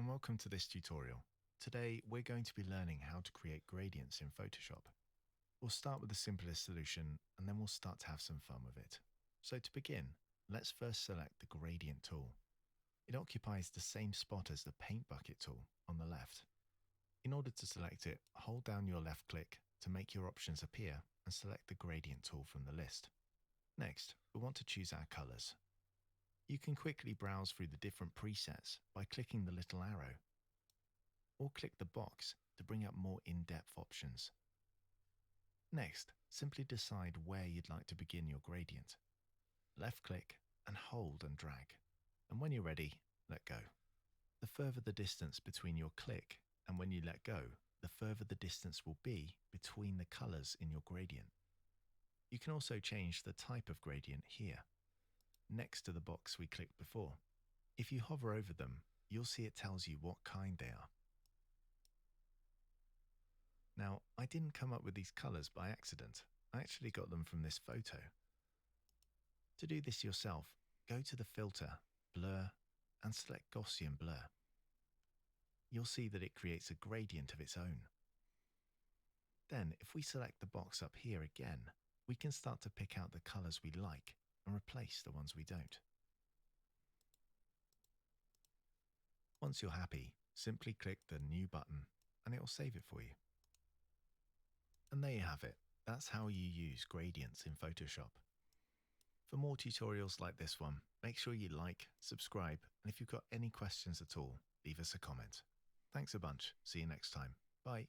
and welcome to this tutorial. Today we're going to be learning how to create gradients in Photoshop. We'll start with the simplest solution and then we'll start to have some fun with it. So to begin, let's first select the gradient tool. It occupies the same spot as the paint bucket tool on the left. In order to select it, hold down your left click to make your options appear and select the gradient tool from the list. Next, we want to choose our colors. You can quickly browse through the different presets by clicking the little arrow, or click the box to bring up more in-depth options. Next, simply decide where you'd like to begin your gradient. Left-click and hold and drag, and when you're ready, let go. The further the distance between your click and when you let go, the further the distance will be between the colors in your gradient. You can also change the type of gradient here, next to the box we clicked before. If you hover over them, you'll see it tells you what kind they are. Now, I didn't come up with these colors by accident. I actually got them from this photo. To do this yourself, go to the filter, blur, and select Gaussian blur. You'll see that it creates a gradient of its own. Then, if we select the box up here again, we can start to pick out the colors we like and replace the ones we don't. Once you're happy, simply click the New button and it will save it for you. And there you have it. That's how you use gradients in Photoshop. For more tutorials like this one, make sure you like, subscribe, and if you've got any questions at all, leave us a comment. Thanks a bunch. See you next time. Bye.